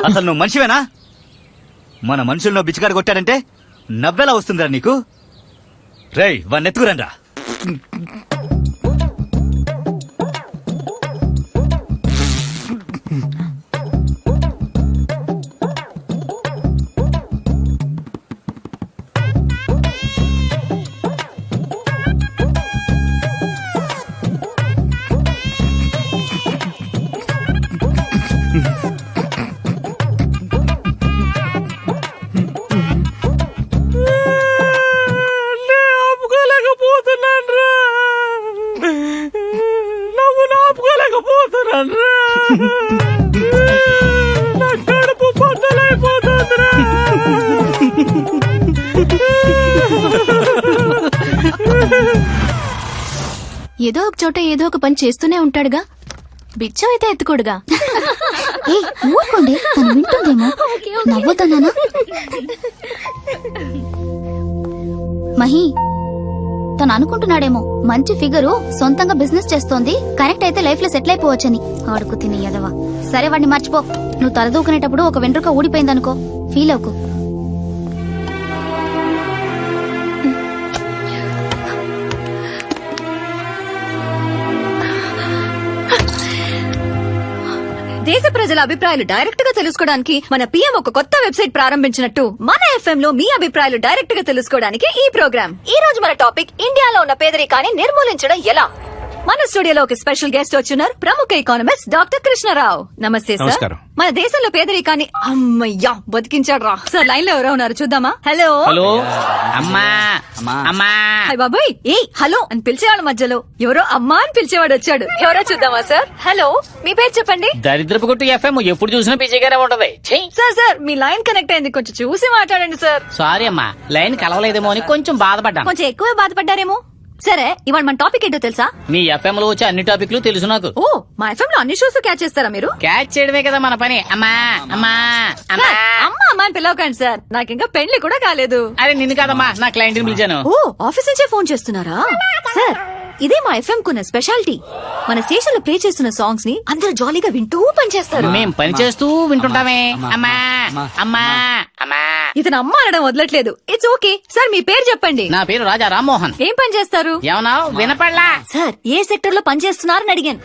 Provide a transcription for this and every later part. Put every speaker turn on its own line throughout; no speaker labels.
అసలు నువ్వు మనిషివేనా? మన మనుషుల్లో బిచ్చగాడు కొట్టాడంటే నవ్వెలా వస్తుందిరా నీకు? రేయ్ వాడిని ఎత్తుకురండ్రా.
ఏదో ఒక చోట ఏదో ఒక పని చేస్తూనే ఉంటాడుగా, బిచ్చం అయితే ఎత్తుకోడుగా. ఊరుకోండి, తను వింటుందేమో. నవ్వుతున్నానా? మహి, తను అనుకుంటున్నాడేమో మంచి ఫిగరు, సొంతంగా బిజినెస్ చేస్తోంది, కరెక్ట్ అయితే లైఫ్ లో సెటిల్ అయిపోవచ్చని. ఆడుకు తిని ఎదవా. సరే వాడిని మర్చిపో. నువ్వు తలదూకునేటప్పుడు ఒక వెంట్రుక ఊడిపోయిందనుకో, ఫీల్ అవుకు.
దేశ ప్రజల అభిప్రాయాలు డైరెక్ట్ గా తెలుసుకోవడానికి మన పిఎం ఒక కొత్త వెబ్సైట్ ప్రారంభించినట్టు మన ఎఫ్ఎం లో మీ అభిప్రాయాలు డైరెక్ట్ గా తెలుసుకోవడానికి ఈ ప్రోగ్రామ్. ఈ రోజు మన టాపిక్ ఇండియాలో ఉన్న పేదరికాన్ని నిర్మూలించడం ఎలా. మన స్టూడియోలో ఒక స్పెషల్ గెస్ట్ వచ్చున్నారు, ప్రముఖ ఎకానమిస్ట్ డాక్టర్ కృష్ణరావు. నమస్తే సార్. మన దేశంలో పేదరికాన్ని అమ్మయ్యా బతికించాడు రా సార్. లైన్ లో ఎవరో ఉన్నారు, చూద్దామా? హలో
హలో అమ్మా అమ్మా.
హాయ్ బాబాయ్. ఏ హలో అని పిలిచేవాళ్ళ మధ్యలో ఎవరో అమ్మా అని పిలిచేవాడు వచ్చాడు. ఎవరో చూద్దామా సార్? హలో, మీ పేరు చెప్పండి.
దరిద్రపు కొట్టు ఎఫ్ఎం ఎప్పుడు చూసినా పిచ్చిగానే ఉంటది.
సార్ మీ లైన్ కనెక్ట్ అయింది, కొంచెం చూసి మాట్లాడండి సార్.
సారీ అమ్మా, లైన్ కలవలేదేమో అని కొంచెం బాధపడ్డాను.
కొంచెం ఎక్కువ బాధపడ్డారేమో. సరే, ఇవాళ మన టాపిక్ ఏంటో తెలుసా?
మీ ఎఫ్ఎం లో వచ్చే అన్ని టాపిక్లు తెలుసు నాకు.
ఓ, మా ఎఫ్ఎం లో అన్ని షోస్ క్యాచ్ చేస్తారా మీరు?
క్యాచ్ చేయడమే కదా మన పని. అమ్మా అమ్మా అమ్మా
అమ్మా అమ్మా అని పిలవకండి సార్, నాకు ఇంకా పెళ్లి కూడా కాలేదు.
అరే నిన్ను కాదమ్మా, నా క్లయింట్ ని పిలిచాను.
ఓ, ఆఫీస్ నుంచే ఫోన్ చేస్తున్నారా సార్? ఇదే మా ఎఫ్ఎం కున్న స్పెషాలిటీ. మన స్టేషన్ లో ప్లే చేస్తున్న సాంగ్స్ ని అందరూ జాలీగా వింటూ పనిచేస్తారు.
మేం పని చేస్తూ వింటుంటామే. అమ్మా అమ్మా అమ్మా.
ఇతను అమ్మ అనడం వదలట్లేదు. ఇట్స్ ఓకే సార్, మీ పేరు చెప్పండి.
నా పేరు రాజా రామ్మోహన్.
ఏం పని చేస్తారు?
ఏమన్నా వినపడలా
సార్? ఏ సెక్టర్ లో పని చేస్తున్నారని అడిగాను.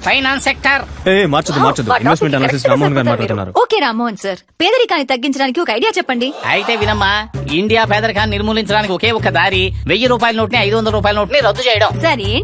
Finance sector.
మార్చదు. ఇన్వెస్ట్మెంట్ అనాలిసిస్ రామ్మోహన్ గారు మాట్లాడుతున్నారు.
ఓకే రామ్మోహన్ సార్, పేదరికాన్ని తగ్గించడానికి ఒక ఐడియా చెప్పండి.
అయితే వినమ్మా, ఇండియా పేదరికాన్ని నిర్మూలించడానికి ఒకే ఒక దారి 1000 రూపాయల నోట్ని 500 రూపాయల నోట్ని రద్దు చేయడం.
సార్ ఏంటి